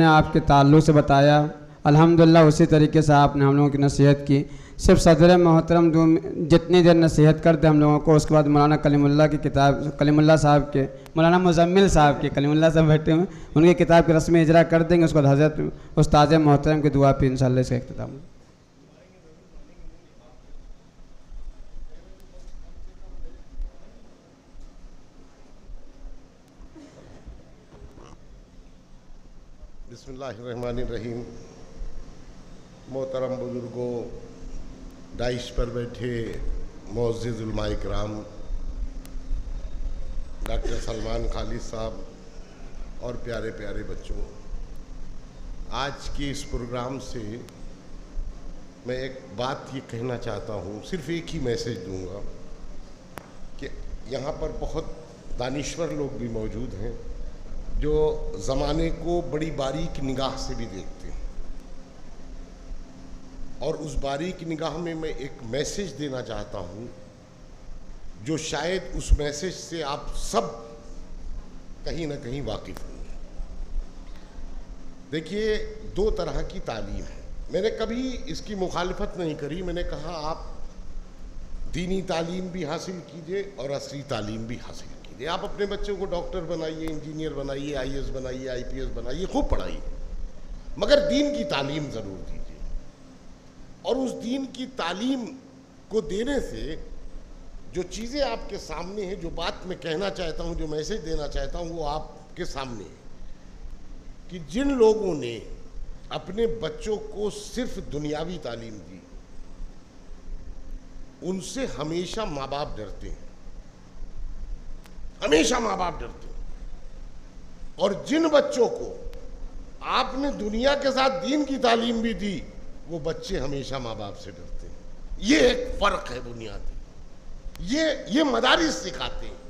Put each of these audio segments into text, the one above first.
आपने आपके ताल्लुक़ से बताया, अल्हम्दुलिल्लाह उसी तरीके से आपने हम लोगों की नसीहत की। सिर्फ सदर मोहतरम जितनी देर नसीहत करते हम लोगों को, उसके बाद मौलाना कलीमुल्लाह की किताब, कलीमुल्लाह साहब के, मौलाना मुज़म्मिल साहब के, कलीमुल्लाह साहब बैठे हुए, उनकी किताब की रस्म इजरा कर देंगे। उसके बाद हज़रत उस्ताद मोहतरम की दुआ पे इंशाअल्लाह इसका इख्तिताम। बिस्मिल्लाहिर्रहमानिर्रहीम। मोहतरम बुज़ुर्गों, डाइश पर बैठे मुअज़्ज़िज़ उलमाए किराम, डॉक्टर सलमान खालिद साहब और प्यारे प्यारे बच्चों, आज के इस प्रोग्राम से मैं एक बात ये कहना चाहता हूँ, सिर्फ एक ही मैसेज दूँगा कि यहाँ पर बहुत दानिश्वर लोग भी मौजूद हैं जो ज़माने को बड़ी बारीक निगाह से भी देखते हैं, और उस बारीक निगाह में मैं एक मैसेज देना चाहता हूँ जो शायद उस मैसेज से आप सब कहीं ना कहीं वाकिफ़ होंगे। देखिए, दो तरह की तालीम है। मैंने कभी इसकी मुखालिफत नहीं करी। मैंने कहा आप दीनी तालीम भी हासिल कीजिए और असली तालीम भी हासिल कीजिए। आप अपने बच्चों को डॉक्टर बनाइए, इंजीनियर बनाइए, IAS बनाइए, IPS बनाइए, खूब पढ़ाइए, मगर दीन की तालीम ज़रूर दीजिए। और उस दीन की तालीम को देने से जो चीज़ें आपके सामने हैं, जो बात मैं कहना चाहता हूँ, जो मैसेज देना चाहता हूँ, वो आपके सामने है कि जिन लोगों ने अपने बच्चों को सिर्फ दुनियावी तालीम दी, उनसे हमेशा माँ बाप डरते हैं, हमेशा माँ बाप डरते हैं। और जिन बच्चों को आपने दुनिया के साथ दीन की तालीम भी दी, वो बच्चे हमेशा माँ बाप से डरते हैं। ये एक फर्क है बुनियादी। ये मदारिस सिखाते हैं।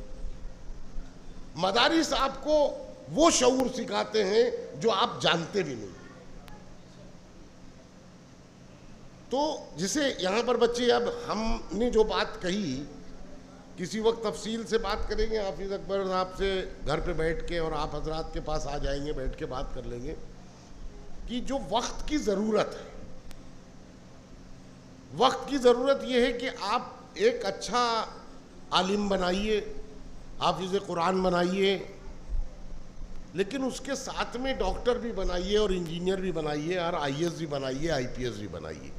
मदारिस आपको वो शऊर सिखाते हैं जो आप जानते भी नहीं। तो जिसे यहाँ पर बच्चे, अब हमने जो बात कही, किसी वक्त तफसील से बात करेंगे हाफिज अकबर साहब से घर पे बैठ के, और आप हजरात के पास आ जाएंगे, बैठ के बात कर लेंगे कि जो वक्त की ज़रूरत है, वक्त की ज़रूरत यह है कि आप एक अच्छा आलिम बनाइए, हाफिज़ कुरान बनाइए, लेकिन उसके साथ में डॉक्टर भी बनाइए और इंजीनियर भी बनाइए और IAS भी बनाइए, IPS भी बनाइए।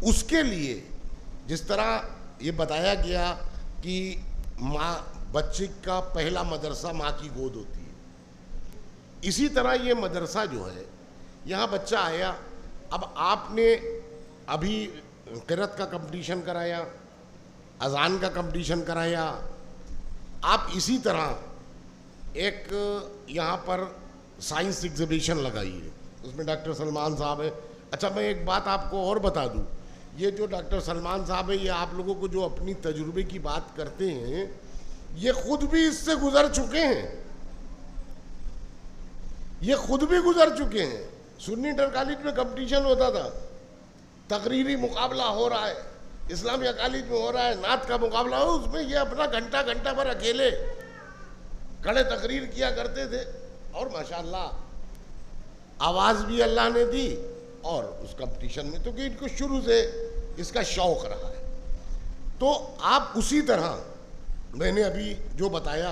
उसके लिए जिस तरह ये बताया गया कि माँ, बच्चे का पहला मदरसा माँ की गोद होती है, इसी तरह ये मदरसा जो है, यहाँ बच्चा आया, अब आपने अभी क़िरात का कंपटीशन कराया, अज़ान का कंपटीशन कराया, आप इसी तरह एक यहाँ पर साइंस एग्जीबिशन लगाइए, उसमें डॉक्टर सलमान साहब है। अच्छा, मैं एक बात आपको और बता दूँ, ये जो डॉक्टर सलमान साहब है, ये आप लोगों को जो अपनी तजुर्बे की बात करते हैं, ये खुद भी इससे गुजर चुके हैं, ये खुद भी गुजर चुके हैं। सुन्नी इंटर कॉलेज में कंपटीशन होता था, तकरीरी मुकाबला हो रहा है, इस्लामिया कॉलेज में हो रहा है, नात का मुकाबला हो, उसमें ये अपना घंटा घंटा भर अकेले खड़े तकरीर किया करते थे, और माशाअल्लाह आवाज़ भी अल्लाह ने दी, और उस कंपटीशन में तो कि इनको शुरू से इसका शौक़ रहा है। तो आप उसी तरह, मैंने अभी जो बताया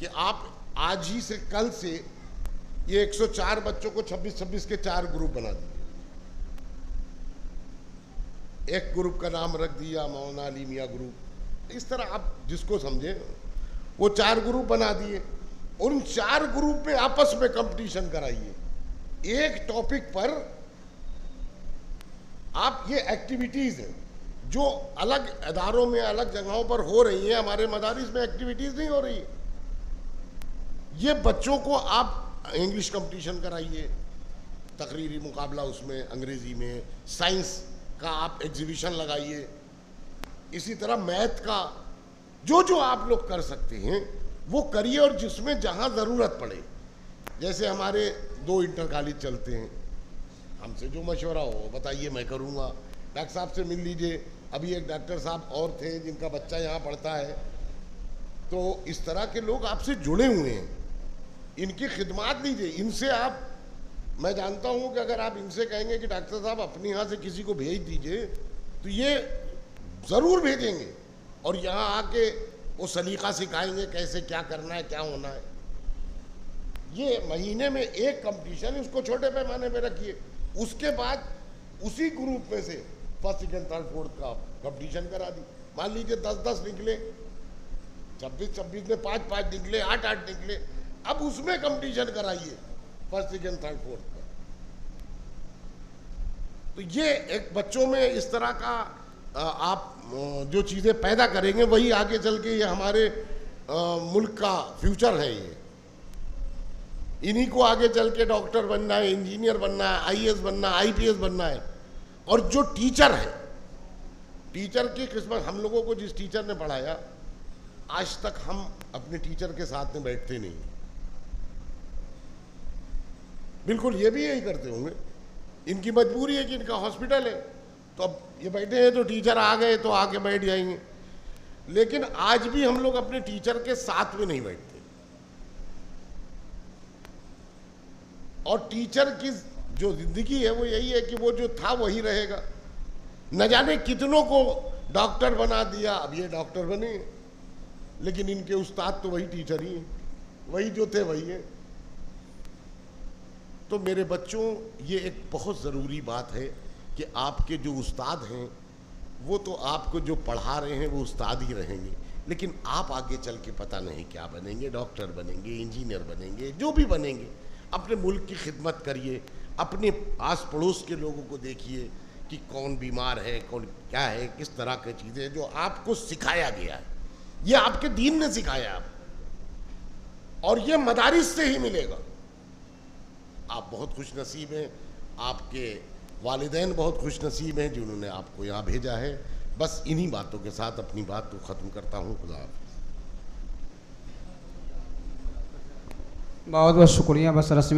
कि आप आज ही से, कल से ये 104 बच्चों को 26-26 के 4 ग्रुप बना दिए। एक ग्रुप का नाम रख दिया मौलाना अली मियाँ ग्रुप, इस तरह आप जिसको समझे वो 4 ग्रुप बना दिए। उन 4 ग्रुप में आपस में कंपटीशन कराइए, एक टॉपिक पर। आप ये एक्टिविटीज़ हैं जो अलग अदारों में, अलग जगहों पर हो रही हैं, हमारे मदारिस में एक्टिविटीज़ नहीं हो रही। ये बच्चों को आप इंग्लिश कंपटीशन कराइए, तकरीरी मुकाबला उसमें, अंग्रेज़ी में, साइंस का आप एग्जीबिशन लगाइए, इसी तरह मैथ का, जो जो आप लोग कर सकते हैं वो करिए। और जिसमें जहाँ ज़रूरत पड़े, जैसे हमारे 2 इंटर कॉलेज चलते हैं, हमसे जो मशवरा हो बताइए, मैं करूँगा। डॉक्टर साहब से मिल लीजिए, अभी एक डॉक्टर साहब और थे जिनका बच्चा यहाँ पढ़ता है, तो इस तरह के लोग आपसे जुड़े हुए हैं, इनकी खिदमत लीजिए, इनसे आप मैं जानता हूं कि अगर आप इनसे कहेंगे कि डॉक्टर साहब अपने यहाँ से किसी को भेज दीजिए तो ये ज़रूर भेजेंगे और यहाँ आके वो सलीका सिखाएंगे कैसे क्या करना है, क्या होना है। ये महीने में एक कंपटीशन, उसको छोटे पैमाने पे रखिए, उसके बाद उसी ग्रुप में से फर्स्ट सेकंड थर्ड फोर्थ का कंपटीशन करा दी। मान लीजिए 10-10 निकले, 26-26 में 5-5 निकले, 8-8 निकले, अब उसमें कंपटीशन कराइए फर्स्ट सेकंड थर्ड फोर्थ का। तो ये एक बच्चों में इस तरह का आप जो चीज़ें पैदा करेंगे वही आगे चल के ये हमारे मुल्क का फ्यूचर है। ये इन्हीं को आगे चल के डॉक्टर बनना है, इंजीनियर बनना है, आईएएस बनना है, आईपीएस बनना है। और जो टीचर है, टीचर की किस्मत, हम लोगों को जिस टीचर ने पढ़ाया आज तक हम अपने टीचर के साथ में बैठते नहीं। बिल्कुल ये भी यही करते होंगे, इनकी मजबूरी है कि इनका हॉस्पिटल है, तो अब ये बैठे हैं तो टीचर आ गए तो आके बैठ जाएंगे। लेकिन आज भी हम लोग अपने टीचर के साथ में नहीं बैठते। और टीचर की जो जिंदगी है वो यही है कि वो जो था वही रहेगा। न जाने कितनों को डॉक्टर बना दिया, अब ये डॉक्टर बने, लेकिन इनके उस्ताद तो वही टीचर ही हैं, वही जो थे वही है। तो मेरे बच्चों, ये एक बहुत ज़रूरी बात है कि आपके जो उस्ताद हैं वो तो आपको जो पढ़ा रहे हैं वो उस्ताद ही रहेंगे, लेकिन आप आगे चल के पता नहीं क्या बनेंगे, डॉक्टर बनेंगे, इंजीनियर बनेंगे, जो भी बनेंगे। अपने मुल्क की खिदमत करिए, अपने आस पड़ोस के लोगों को देखिए कि कौन बीमार है, कौन क्या है, किस तरह की चीज़ें जो आपको सिखाया गया है, ये आपके दीन ने सिखाया आप, और ये मदारिस से ही मिलेगा। आप बहुत खुश नसीब हैं, आपके वालिदैन बहुत खुश नसीब हैं जिन्होंने आपको यहाँ भेजा है। बस इन्हीं बातों के साथ अपनी बात को ख़त्म करता हूँ। खुदा हाफ़िज़। बहुत बहुत शुक्रिया। बस रस्मी